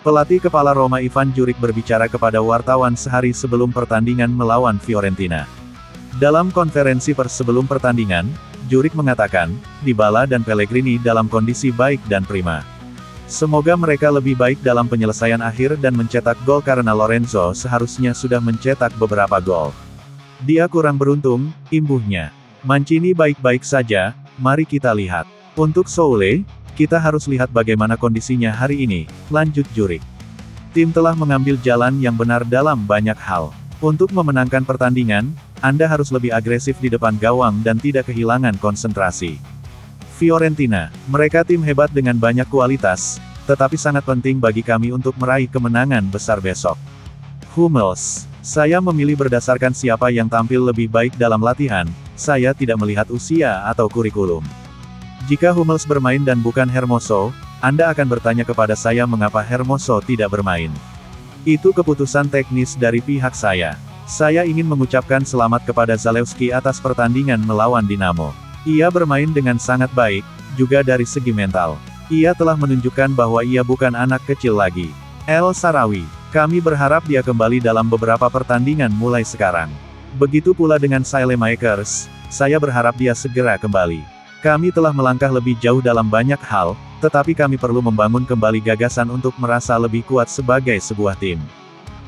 Pelatih kepala Roma Ivan Juric berbicara kepada wartawan sehari sebelum pertandingan melawan Fiorentina. Dalam konferensi pers sebelum pertandingan, Juric mengatakan, Dybala dan Pellegrini dalam kondisi baik dan prima. Semoga mereka lebih baik dalam penyelesaian akhir dan mencetak gol karena Lorenzo seharusnya sudah mencetak beberapa gol. Dia kurang beruntung, imbuhnya. Mancini baik-baik saja, mari kita lihat. Untuk Soule, kita harus lihat bagaimana kondisinya hari ini, lanjut Juric. Tim telah mengambil jalan yang benar dalam banyak hal. Untuk memenangkan pertandingan, Anda harus lebih agresif di depan gawang dan tidak kehilangan konsentrasi. Fiorentina, mereka tim hebat dengan banyak kualitas, tetapi sangat penting bagi kami untuk meraih kemenangan besar besok. Hummels, saya memilih berdasarkan siapa yang tampil lebih baik dalam latihan, saya tidak melihat usia atau kurikulum. Jika Hummels bermain dan bukan Hermoso, Anda akan bertanya kepada saya mengapa Hermoso tidak bermain. Itu keputusan teknis dari pihak saya. Saya ingin mengucapkan selamat kepada Zalewski atas pertandingan melawan Dinamo. Ia bermain dengan sangat baik, juga dari segi mental. Ia telah menunjukkan bahwa ia bukan anak kecil lagi. El Shaarawy, kami berharap dia kembali dalam beberapa pertandingan mulai sekarang. Begitu pula dengan Saelemaekers, saya berharap dia segera kembali. Kami telah melangkah lebih jauh dalam banyak hal, tetapi kami perlu membangun kembali gagasan untuk merasa lebih kuat sebagai sebuah tim.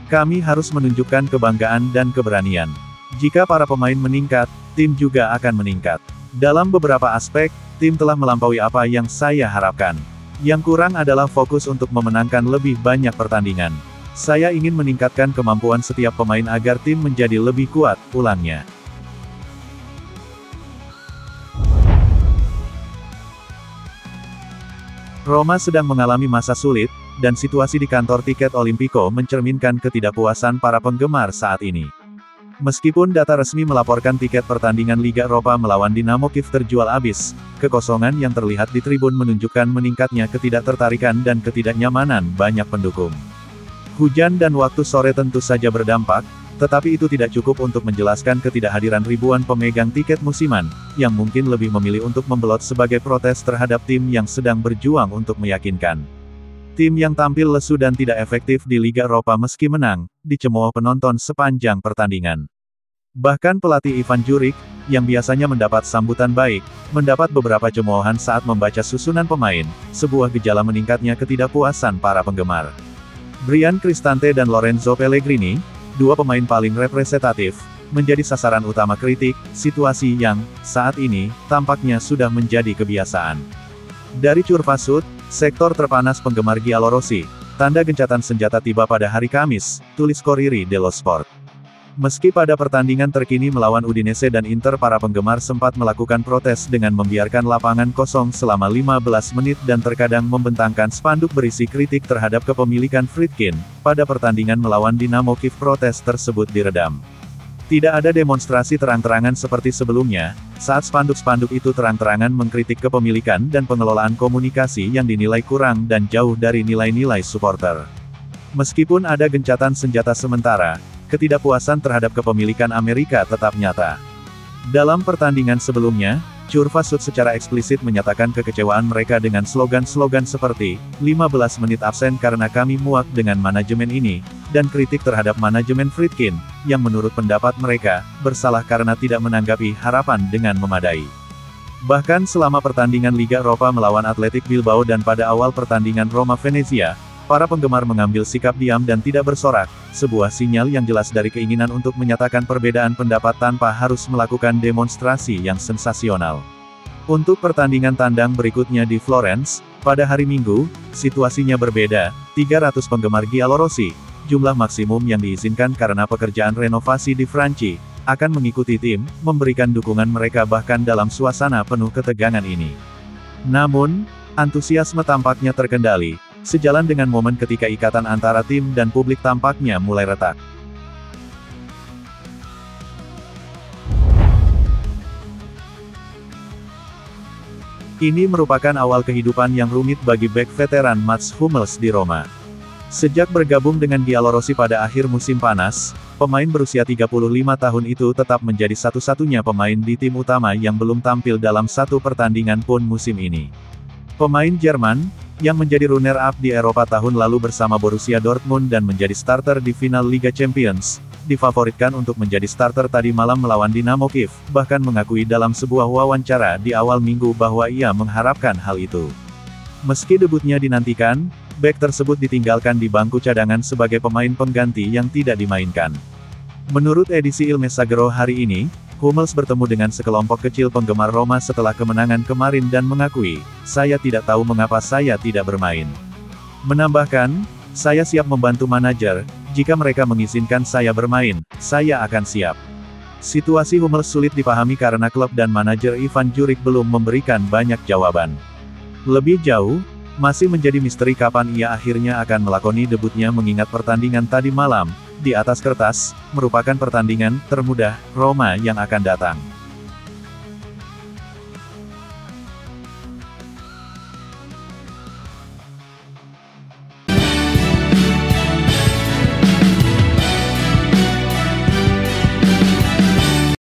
Kami harus menunjukkan kebanggaan dan keberanian. Jika para pemain meningkat, tim juga akan meningkat. Dalam beberapa aspek, tim telah melampaui apa yang saya harapkan. Yang kurang adalah fokus untuk memenangkan lebih banyak pertandingan. Saya ingin meningkatkan kemampuan setiap pemain agar tim menjadi lebih kuat, ulangnya. Roma sedang mengalami masa sulit, dan situasi di kantor tiket Olimpico mencerminkan ketidakpuasan para penggemar saat ini. Meskipun data resmi melaporkan tiket pertandingan Liga Eropa melawan Dinamo Kiev terjual habis, kekosongan yang terlihat di tribun menunjukkan meningkatnya ketidaktertarikan dan ketidaknyamanan banyak pendukung. Hujan dan waktu sore tentu saja berdampak, tetapi itu tidak cukup untuk menjelaskan ketidakhadiran ribuan pemegang tiket musiman, yang mungkin lebih memilih untuk membelot sebagai protes terhadap tim yang sedang berjuang untuk meyakinkan. Tim yang tampil lesu dan tidak efektif di Liga Eropa meski menang, dicemooh penonton sepanjang pertandingan. Bahkan pelatih Ivan Juric, yang biasanya mendapat sambutan baik, mendapat beberapa cemoohan saat membaca susunan pemain, sebuah gejala meningkatnya ketidakpuasan para penggemar. Bryan Cristante dan Lorenzo Pellegrini, dua pemain paling representatif, menjadi sasaran utama kritik, situasi yang, saat ini, tampaknya sudah menjadi kebiasaan. Dari Curvasut, sektor terpanas penggemar Giallorossi, tanda gencatan senjata tiba pada hari Kamis, tulis Corriere dello Sport. Meski pada pertandingan terkini melawan Udinese dan Inter para penggemar sempat melakukan protes dengan membiarkan lapangan kosong selama 15 menit dan terkadang membentangkan spanduk berisi kritik terhadap kepemilikan Friedkin, pada pertandingan melawan Dinamo Kiev protes tersebut diredam. Tidak ada demonstrasi terang-terangan seperti sebelumnya, saat spanduk-spanduk itu terang-terangan mengkritik kepemilikan dan pengelolaan komunikasi yang dinilai kurang dan jauh dari nilai-nilai supporter. Meskipun ada gencatan senjata sementara, ketidakpuasan terhadap kepemilikan Amerika tetap nyata. Dalam pertandingan sebelumnya, Curvasut secara eksplisit menyatakan kekecewaan mereka dengan slogan-slogan seperti, 15 menit absen karena kami muak dengan manajemen ini, dan kritik terhadap manajemen Friedkin, yang menurut pendapat mereka, bersalah karena tidak menanggapi harapan dengan memadai. Bahkan selama pertandingan Liga Eropa melawan Athletic Bilbao dan pada awal pertandingan Roma Venezia, para penggemar mengambil sikap diam dan tidak bersorak, sebuah sinyal yang jelas dari keinginan untuk menyatakan perbedaan pendapat tanpa harus melakukan demonstrasi yang sensasional. Untuk pertandingan tandang berikutnya di Florence, pada hari Minggu, situasinya berbeda, 300 penggemar Giallorossi, jumlah maksimum yang diizinkan karena pekerjaan renovasi di Franci, akan mengikuti tim, memberikan dukungan mereka bahkan dalam suasana penuh ketegangan ini. Namun, antusiasme tampaknya terkendali, sejalan dengan momen ketika ikatan antara tim dan publik tampaknya mulai retak. Ini merupakan awal kehidupan yang rumit bagi bek veteran Mats Hummels di Roma. Sejak bergabung dengan Giallorossi pada akhir musim panas, pemain berusia 35 tahun itu tetap menjadi satu-satunya pemain di tim utama yang belum tampil dalam satu pertandingan pun musim ini. Pemain Jerman, yang menjadi runner-up di Eropa tahun lalu bersama Borussia Dortmund dan menjadi starter di final Liga Champions, difavoritkan untuk menjadi starter tadi malam melawan Dinamo Kiev, bahkan mengakui dalam sebuah wawancara di awal minggu bahwa ia mengharapkan hal itu. Meski debutnya dinantikan, bek tersebut ditinggalkan di bangku cadangan sebagai pemain pengganti yang tidak dimainkan. Menurut edisi Il Messaggero hari ini, Hummels bertemu dengan sekelompok kecil penggemar Roma setelah kemenangan kemarin dan mengakui, "Saya tidak tahu mengapa saya tidak bermain." Menambahkan, "Saya siap membantu manajer, jika mereka mengizinkan saya bermain, saya akan siap." Situasi Hummels sulit dipahami karena klub dan manajer Ivan Juric belum memberikan banyak jawaban. Lebih jauh, masih menjadi misteri kapan ia akhirnya akan melakoni debutnya mengingat pertandingan tadi malam, di atas kertas, merupakan pertandingan termudah Roma yang akan datang.